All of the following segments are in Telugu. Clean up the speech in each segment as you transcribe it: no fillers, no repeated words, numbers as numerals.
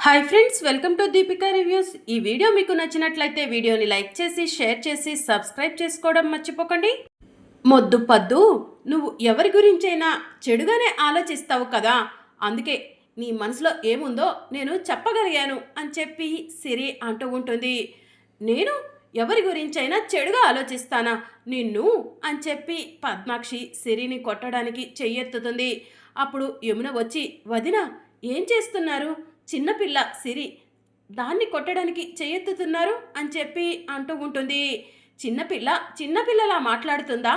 Hi friends, welcome to Deepika reviews. ఈ వీడియో మీకు నచ్చినట్లయితే వీడియోని లైక్ చేసి షేర్ చేసి సబ్స్క్రైబ్ చేసుకోవడం మర్చిపోకండి. మొద్దు పద్దు, నువ్వు ఎవరి గురించైనా చెడుగానే ఆలోచిస్తావు కదా, అందుకే నీ మనసులో ఏముందో నేను చెప్పగలిగాను అని చెప్పి సిరి అంటూ ఉంటుంది. నేను ఎవరి గురించైనా చెడుగా ఆలోచిస్తానా నిన్ను అని చెప్పి పద్మాక్షి సిరిని కొట్టడానికి చెయ్యెత్తుతుంది. అప్పుడు యమున వచ్చి, వదిన ఏం చేస్తున్నారు, చిన్నపిల్ల సిరి, దాన్ని కొట్టడానికి చెయ్యెత్తుతున్నారు అని చెప్పి అంటూ ఉంటుంది. చిన్నపిల్ల చిన్నపిల్లలా మాట్లాడుతుందా,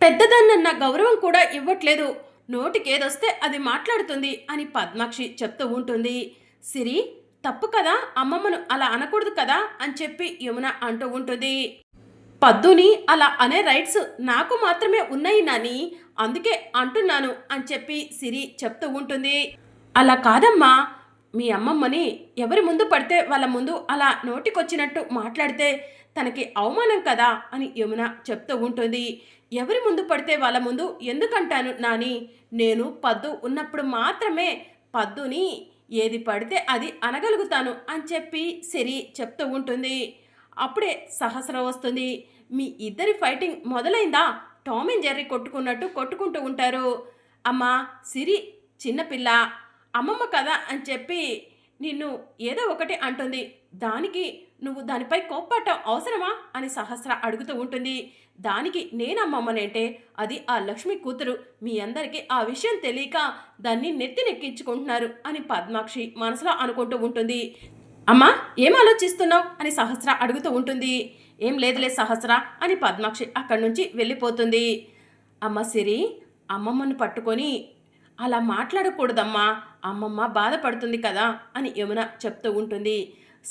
పెద్దదన్నన్న గౌరవం కూడా ఇవ్వట్లేదు, నోటికేదొస్తే అది మాట్లాడుతుంది అని పద్మాక్షి చెప్తూ ఉంటుంది. సిరి, తప్పు కదా, అమ్మమ్మను అలా అనకూడదు కదా అని చెప్పి యమున అంటూ ఉంటుంది. పద్దుని అలా అనే రైట్స్ నాకు మాత్రమే ఉన్నాయి నాని, అందుకే అంటున్నాను అని చెప్పి సిరి చెప్తూ ఉంటుంది. అలా కాదమ్మా, మీ అమ్మమ్మని ఎవరి ముందు పడితే వాళ్ళ ముందు అలా నోటికొచ్చినట్టు మాట్లాడితే తనకి అవమానం కదా అని యమున చెప్తూ ఉంటుంది. ఎవరి ముందు పడితే వాళ్ళ ముందు ఎందుకంటాను నాని, నేను పద్దు ఉన్నప్పుడు మాత్రమే పద్దుని ఏది పడితే అది అనగలుగుతాను అని చెప్పి సిరి చెప్తూ ఉంటుంది. అప్పుడే సహస్రం వస్తుంది. మీ ఇద్దరి ఫైటింగ్ మొదలైందా, టామ్ అండ్ జెర్రీ కొట్టుకున్నట్టు కొట్టుకుంటూ ఉంటారు. అమ్మా సిరి చిన్నపిల్ల, అమ్మమ్మ కదా అని చెప్పి నిన్ను ఏదో ఒకటి అంటుంది, దానికి నువ్వు దానిపై కోప్పటం అవసరమా అని సహస్ర అడుగుతూ ఉంటుంది. దానికి నేను అమ్మమ్మనంటే అది ఆ లక్ష్మి కూతురు, మీ అందరికీ ఆ విషయం తెలియక దాన్ని నెత్తినెక్కించుకుంటున్నారు అని పద్మాక్షి మనసులో అనుకుంటూ ఉంటుంది. అమ్మా ఏం ఆలోచిస్తున్నావు అని సహస్ర అడుగుతూ ఉంటుంది. ఏం లేదులే సహస్ర అని పద్మాక్షి అక్కడి నుంచి వెళ్ళిపోతుంది. అమ్మ సిరి, అమ్మమ్మను పట్టుకొని అలా మాట్లాడకూడదమ్మా, అమ్మమ్మ బాధపడుతుంది కదా అని యమున చెప్తూ ఉంటుంది.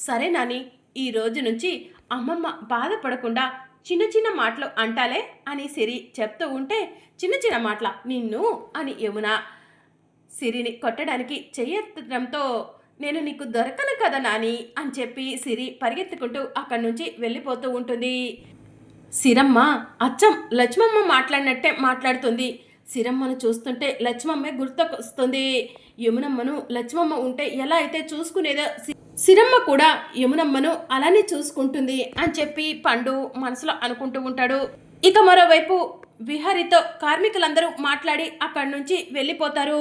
సరే నాని, ఈ రోజు నుంచి అమ్మమ్మ బాధపడకుండా చిన్న చిన్న మాటలు అంటాలే అని సిరి చెప్తూ ఉంటే, చిన్న చిన్న మాటల నిన్ను అని యమున సిరిని కొట్టడానికి చెయ్యెత్తడంతో, నేను నీకు దొరకను కదా నాని అని చెప్పి సిరి పరిగెత్తుకుంటూ అక్కడి నుంచి వెళ్ళిపోతూ ఉంటుంది. సిరమ్మ అచ్చం లక్ష్మమ్మ మాట్లాడినట్టే మాట్లాడుతుంది. సిరమ్మను చూస్తుంటే లక్ష్మమ్మే గుర్తుకొస్తుంది. యమునమ్మను లక్ష్మమ్మ ఉంటే ఎలా అయితే చూసుకునేదో సిరమ్మ కూడా యమునమ్మను అలానే చూసుకుంటుంది అని చెప్పి పండు మనసులో అనుకుంటూ ఉంటాడు. ఇక మరోవైపు విహారితో కార్మికులందరూ మాట్లాడి అక్కడి నుంచి వెళ్ళిపోతారు.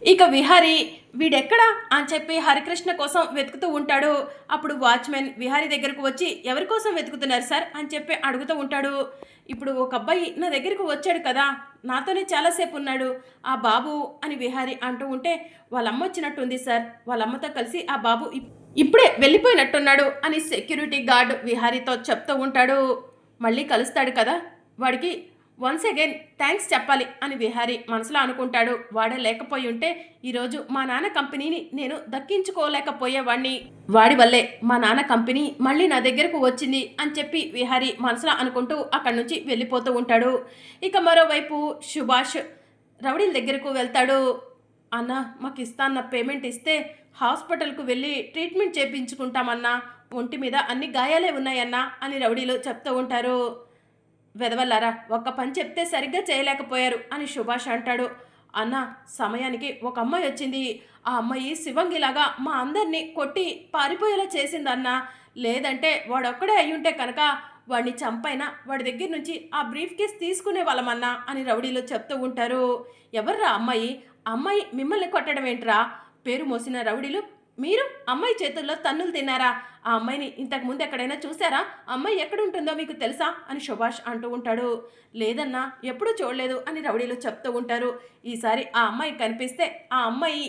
ఇక విహారీ వీడెక్కడా అని చెప్పి హరికృష్ణ కోసం వెతుకుతూ ఉంటాడు. అప్పుడు వాచ్మెన్ విహారీ దగ్గరకు వచ్చి, ఎవరి కోసం వెతుకుతున్నారు సార్ అని చెప్పి అడుగుతూ ఉంటాడు. ఇప్పుడు ఒక అబ్బాయి నా దగ్గరకు వచ్చాడు కదా, నాతోనే చాలాసేపు ఉన్నాడు, ఆ బాబు అని విహారీ అంటూ ఉంటే, వాళ్ళమ్మ వచ్చినట్టుంది సార్, వాళ్ళమ్మతో కలిసి ఆ బాబు ఇప్పుడే వెళ్ళిపోయినట్టున్నాడు అని సెక్యూరిటీ గార్డ్ విహారీతో చెప్తూ ఉంటాడు. మళ్ళీ కలుస్తాడు కదా, వాడికి వన్స్ అగైన్ థ్యాంక్స్ చెప్పాలి అని విహారీ మనసులో అనుకుంటాడు. వాడే లేకపోయి ఉంటే ఈరోజు మా నాన్న కంపెనీని నేను దక్కించుకోలేకపోయేవాడిని, వాడి వల్లే మా నాన్న కంపెనీ మళ్ళీ నా దగ్గరకు వచ్చింది అని చెప్పి విహారీ మనసులో అనుకుంటూ అక్కడి నుంచి వెళ్ళిపోతూ ఉంటాడు. ఇక మరోవైపు సుభాష్ రౌడీల దగ్గరకు వెళ్తాడు. అన్న, మాకు ఇస్తాన్న పేమెంట్ ఇస్తే హాస్పిటల్కు వెళ్ళి ట్రీట్మెంట్ చేయించుకుంటామన్నా, ఒంటి మీద అన్ని గాయాలే ఉన్నాయన్నా అని రౌడీలు చెప్తూ ఉంటారు. వెదవల్లారా, ఒక్క పని చెప్తే సరిగ్గా చేయలేకపోయారు అని సుభాష్ అంటాడు. అన్న, సమయానికి ఒక అమ్మాయి వచ్చింది, ఆ అమ్మాయి శివంగిలాగా మా అందరినీ కొట్టి పారిపోయేలా చేసిందన్నా, లేదంటే వాడొక్కడే అయ్యుంటే కనుక వాడిని చంపైనా వాడి దగ్గర నుంచి ఆ బ్రీఫ్ కేస్ తీసుకునే వాళ్ళమన్నా అని రౌడీలు చెప్తూ ఉంటారు. ఎవర్రా అమ్మాయి, అమ్మాయి మిమ్మల్ని కొట్టడం ఏంట్రా, పేరు మోసిన రౌడీలు మీరు అమ్మాయి చేతుల్లో తన్నులు తిన్నారా, ఆ అమ్మాయిని ఇంతకు ముందు ఎక్కడైనా చూసారా, అమ్మాయి ఎక్కడుంటుందో మీకు తెలుసా అని సుభాష్ అంటూ ఉంటాడు. లేదన్నా, ఎప్పుడూ చూడలేదు అని రౌడీలు చెప్తూ ఉంటారు. ఈసారి ఆ అమ్మాయి కనిపిస్తే ఆ అమ్మాయి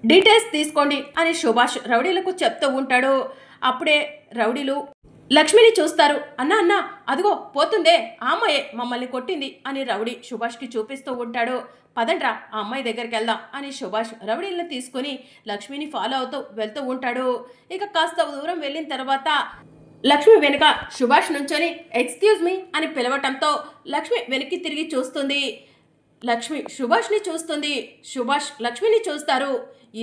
డీటెయిల్స్ తీసుకోండి అని సుభాష్ రౌడీలకు చెప్తూ ఉంటాడు. అప్పుడే రౌడీలు లక్ష్మిని చూస్తారు. అన్నా అన్నా, అదిగో పోతుందే, ఆ అమ్మాయే మమ్మల్ని కొట్టింది అని రౌడీ సుభాష్కి చూపిస్తూ ఉంటాడు. పదండ్రా ఆ అమ్మాయి దగ్గరికి వెళ్దాం అని సుభాష్ రౌడీలను తీసుకుని లక్ష్మిని ఫాలో అవుతూ వెళ్తూ ఉంటాడు. ఇక కాస్త దూరం వెళ్ళిన తర్వాత లక్ష్మి వెనుక సుభాష్ నుంచొని ఎక్స్క్యూజ్ మీ అని పిలవటంతో లక్ష్మి వెనక్కి తిరిగి చూస్తుంది. లక్ష్మి సుభాష్ని చూస్తుంది, సుభాష్ లక్ష్మిని చూస్తారు.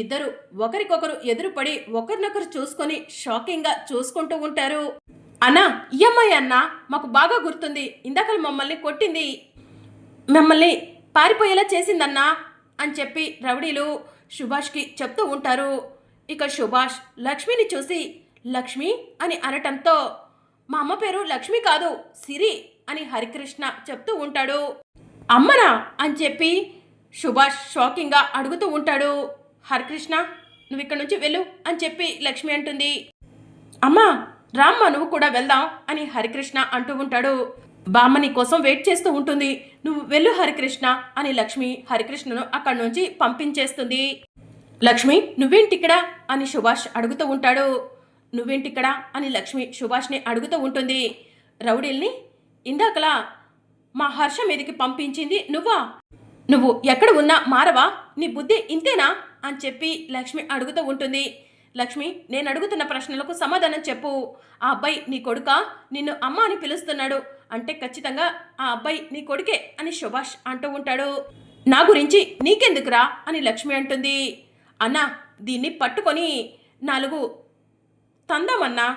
ఇద్దరు ఒకరికొకరు ఎదురుపడి ఒకరినొకరు చూసుకొని షాకింగ్గా చూసుకుంటూ ఉంటారు. అన్నా, ఈ అమ్మాయి అన్నా మాకు బాగా గుర్తుంది, ఇందాక మమ్మల్ని కొట్టింది, మమ్మల్ని పారిపోయేలా చేసిందన్నా అని చెప్పి రౌడీలు సుభాష్కి చెప్తూ ఉంటారు. ఇక సుభాష్ లక్ష్మిని చూసి లక్ష్మి అని అనటంతో మా అమ్మ పేరు లక్ష్మి కాదు సిరి అని హరికృష్ణ చెప్తూ ఉంటాడు. అమ్మనా అని చెప్పి సుభాష్ షాకింగ్గా అడుగుతూ ఉంటాడు. హరికృష్ణ నువ్వు ఇక్కడ నుంచి వెళ్ళు అని చెప్పి లక్ష్మి అంటుంది. అమ్మా రామ్మ నువ్వు కూడా వెళ్దాం అని హరికృష్ణ అంటూ ఉంటాడు. బామ్మ నీ కోసం వెయిట్ చేస్తూ ఉంటుంది, నువ్వు వెళ్ళు హరికృష్ణ అని లక్ష్మి హరికృష్ణను అక్కడి నుంచి పంపించేస్తుంది. లక్ష్మి నువ్వేంటిక్కడ అని సుభాష్ అడుగుతూ ఉంటాడు. నువ్వేంటిక్కడ అని లక్ష్మి సుభాష్ని అడుగుతూ ఉంటుంది. రౌడీల్ని ఇందాకలా మా హర్ష మీదకి పంపించింది నువ్వా? నువ్వు ఎక్కడ ఉన్నా మారవా? నీ బుద్ధి ఇంతేనా అని చెప్పి లక్ష్మి అడుగుతూ ఉంటుంది. లక్ష్మి నేను అడుగుతున్న ప్రశ్నలకు సమాధానం చెప్పు. ఆ అబ్బాయి నీ కొడుకా? నిన్ను అమ్మ అని పిలుస్తున్నాడు అంటే ఖచ్చితంగా ఆ అబ్బాయి నీ కొడుకే అని సుభాష్ అంటూ ఉంటాడు. నా గురించి నీకెందుకురా అని లక్ష్మి అంటుంది. అన్నా దీన్ని పట్టుకొని 4 తందామన్నా,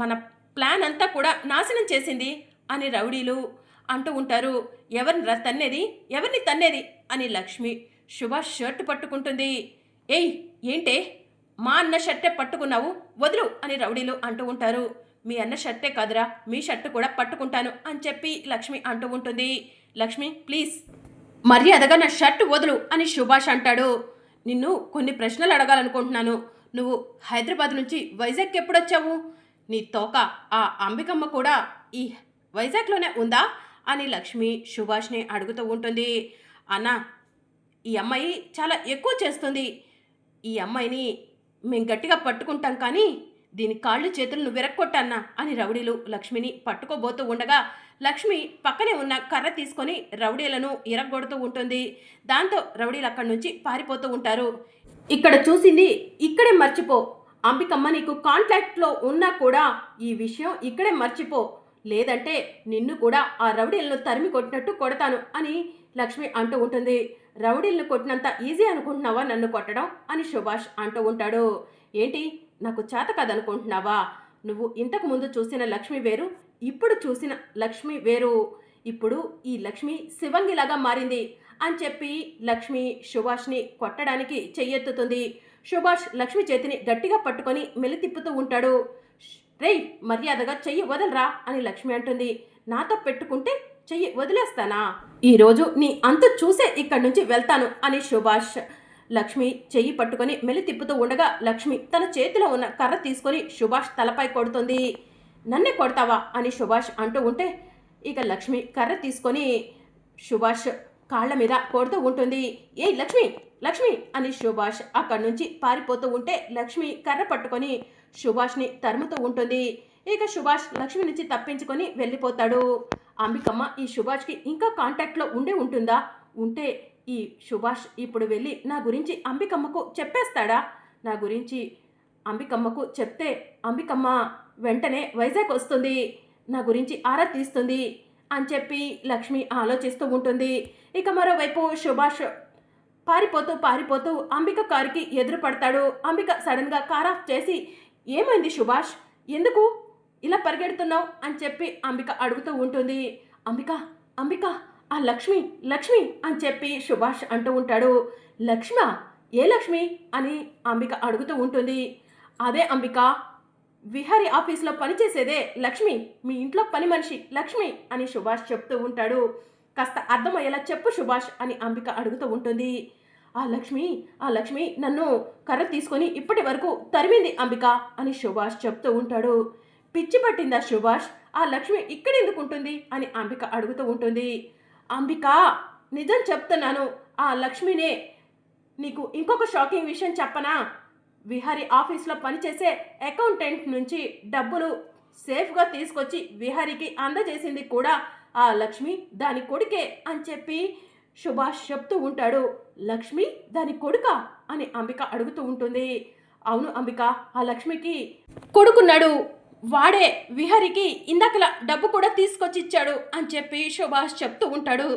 మన ప్లాన్ అంతా కూడా నాశనం చేసింది అని రౌడీలు అంటూ ఉంటారు. ఎవరిని తన్నేది అని లక్ష్మి సుభాష్ షర్టు పట్టుకుంటుంది. ఏయ్ ఏంటే మా అన్న షర్టే పట్టుకున్నావు, వదులు అని రౌడీలు అంటూ ఉంటారు. మీ అన్న షర్టే కాదురా, మీ షర్టు కూడా పట్టుకుంటాను అని చెప్పి లక్ష్మి అంటూ ఉంటుంది. లక్ష్మి ప్లీజ్ మర్యాదగా నా షర్టు వదులు అని సుభాష్ అంటాడు. నిన్ను కొన్ని ప్రశ్నలు అడగాలనుకుంటున్నాను. నువ్వు హైదరాబాద్ నుంచి వైజాగ్కి ఎప్పుడొచ్చావు? నీ తోక ఆ అంబికమ్మ కూడా ఈ వైజాగ్లోనే ఉందా అని లక్ష్మి సుభాష్ని అడుగుతూ ఉంటుంది. అన్నా ఈ అమ్మాయి చాలా ఎక్కువ చేస్తుంది, ఈ అమ్మాయిని మేము గట్టిగా పట్టుకుంటాం కానీ దీని కాళ్ళు చేతులు నువ్వు విరక్కొట్టన్నా అని రౌడీలు లక్ష్మిని పట్టుకోబోతూ ఉండగా లక్ష్మి పక్కనే ఉన్న కర్ర తీసుకొని రౌడీలను ఇరగొడుతూ ఉంటుంది. దాంతో రౌడీలు అక్కడి నుంచి పారిపోతూ ఉంటారు. ఇక్కడ చూసింది ఇక్కడే మర్చిపో, అంబికమ్మ నీకు కాంటాక్ట్లో ఉన్నా కూడా ఈ విషయం ఇక్కడే మర్చిపో, లేదంటే నిన్ను కూడా ఆ రౌడీలను తరిమి కొట్టినట్టు కొడతాను అని లక్ష్మి అంటూ ఉంటుంది. రౌడీలను కొట్టినంత ఈజీ అనుకుంటున్నావా నన్ను కొట్టడం అని సుభాష్ అంటూ ఉంటాడు. ఏంటి నాకు చేత కాదనుకుంటున్నావా? నువ్వు ఇంతకు ముందు చూసిన లక్ష్మి వేరు, ఇప్పుడు చూసిన లక్ష్మి వేరు. ఇప్పుడు ఈ లక్ష్మి శివంగిలాగా మారింది అని చెప్పి లక్ష్మి సుభాష్ని కొట్టడానికి చెయ్యెత్తుతుంది. సుభాష్ లక్ష్మి చేతిని గట్టిగా పట్టుకొని మెలి తిప్పుతూ ఉంటాడు. రేయ్ మర్యాదగా చెయ్యి వదలరా అని లక్ష్మి అంటుంది. నాతో పెట్టుకుంటే చెయ్యి వదిలేస్తానా? ఈరోజు నీ అంతు చూసే ఇక్కడి నుంచి వెళ్తాను అని సుభాష్ లక్ష్మి చెయ్యి పట్టుకొని మెలి తిప్పుతూ ఉండగా లక్ష్మి తన చేతిలో ఉన్న కర్ర తీసుకొని సుభాష్ తలపై కొడుతుంది. నన్నే కొడతావా అని సుభాష్ అంటూ ఉంటే ఇక లక్ష్మి కర్ర తీసుకొని సుభాష్ కాళ్ల మీద కొడుతూ ఉంటుంది. ఏయ్ లక్ష్మి లక్ష్మి అని సుభాష్ అక్కడి నుంచి పారిపోతూ ఉంటే లక్ష్మి కర్ర పట్టుకొని సుభాష్ని తరుముతూ ఉంటుంది. ఇక సుభాష్ లక్ష్మి నుంచి తప్పించుకొని వెళ్ళిపోతాడు. అంబికమ్మ ఈ సుభాష్కి ఇంకా కాంటాక్ట్లో ఉంటుందా? ఉంటే ఈ సుభాష్ ఇప్పుడు వెళ్ళి నా గురించి అంబికమ్మకు చెప్పేస్తాడా? నా గురించి అంబికమ్మకు చెప్తే అంబికమ్మ వెంటనే వైజాగ్ వస్తుంది, నా గురించి ఆరా తీస్తుంది అని చెప్పి లక్ష్మి ఆలోచిస్తూ ఉంటుంది. ఇక మరోవైపు సుభాష్ పారిపోతూ అంబిక కారుకి ఎదురు పడతాడు. అంబిక సడన్గా కార్ ఆఫ్ చేసి ఏమైంది సుభాష్, ఎందుకు ఇలా పరిగెడుతున్నావు అని చెప్పి అంబిక అడుగుతూ ఉంటుంది. అంబిక ఆ లక్ష్మి అని చెప్పి సుభాష్ అంటూ ఉంటాడు. లక్ష్మా? ఏ లక్ష్మి అని అంబిక అడుగుతూ ఉంటుంది. అదే అంబిక, విహారీ ఆఫీస్లో పనిచేసేదే లక్ష్మి, మీ ఇంట్లో పని మనిషి లక్ష్మి అని సుభాష్ చెప్తూ ఉంటాడు. కాస్త అర్థమయ్యేలా చెప్పు సుభాష్ అని అంబిక అడుగుతూ ఉంటుంది. ఆ లక్ష్మి నన్ను కర్ర తీసుకొని ఇప్పటి వరకు తరిమింది అంబిక అని సుభాష్ చెప్తూ ఉంటాడు. పిచ్చి పట్టిందా సుభాష్? ఆ లక్ష్మి ఇక్కడెందుకు ఉంటుంది అని అంబిక అడుగుతూ ఉంటుంది. అంబిక నిజం చెప్తున్నాను, ఆ లక్ష్మినే. నీకు ఇంకొక షాకింగ్ విషయం చెప్పనా? విహారీ ఆఫీస్లో పనిచేసే అకౌంటెంట్ నుంచి డబ్బులు సేఫ్గా తీసుకొచ్చి విహారీకి అందజేసింది కూడా ఆ లక్ష్మి దాని కొడుకే అని చెప్పి సుభాష్ చెప్తూ ఉంటాడు. లక్ష్మి దాని కొడుకా అని అంబిక అడుగుతూ ఉంటుంది. అవును అంబిక, ఆ లక్ష్మికి కొడుకున్నాడు, వాడే విహారీకి ఇందాకలా డబ్బు కూడా తీసుకొచ్చి ఇచ్చాడు అని చెప్పి సుభాష్ చెప్తూ ఉంటాడు.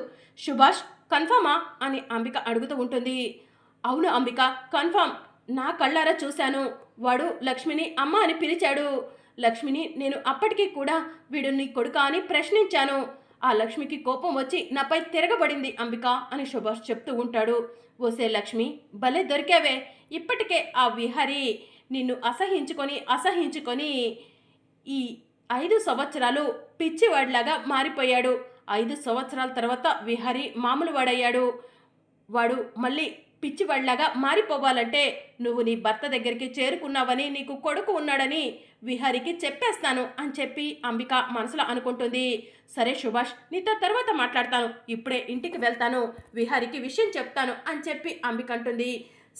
సుభాష్ కన్ఫర్మా అని అంబిక అడుగుతూ ఉంటుంది. అవును అంబిక కన్ఫర్మ్, నా కళ్ళారా చూశాను, వాడు లక్ష్మిని అమ్మ అని పిలిచాడు. లక్ష్మిని నేను అప్పటికీ కూడా వీడు నీ కొడుకా అని ప్రశ్నించాను. ఆ లక్ష్మికి కోపం వచ్చి నాపై తిరగబడింది అంబిక అని సుభాష్ చెప్తూ ఉంటాడు. ఓసే లక్ష్మి భలే దొరికావే, ఇప్పటికే ఆ విహారీ నిన్ను అసహించుకొని ఈ 5 సంవత్సరాలు పిచ్చివాడిలాగా మారిపోయాడు. 5 సంవత్సరాల తర్వాత విహారి మామూలు వాడయ్యాడు. వాడు మళ్ళీ పిచ్చివాడిలాగా మారిపోవాలంటే నువ్వు నీ భర్త దగ్గరికి చేరుకున్నావని, నీకు కొడుకు ఉన్నాడని విహారికి చెప్పేస్తాను అని చెప్పి అంబిక మనసులో అనుకుంటుంది. సరే సుభాష్, నీతో తర్వాత మాట్లాడతాను, ఇప్పుడే ఇంటికి వెళ్తాను, విహారికి విషయం చెప్తాను అని చెప్పి అంబిక అంటుంది.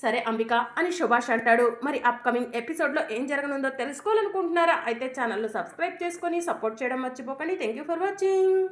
సరే అంబిక అని సుభాష్ అంటాడు. మరి అప్కమింగ్ ఎపిసోడ్లో ఏం జరగనుందో తెలుసుకోవాలనుకుంటున్నారా? అయితే ఛానల్ను సబ్స్క్రైబ్ చేసుకొని సపోర్ట్ చేయడం మర్చిపోకండి. Thank you for watching.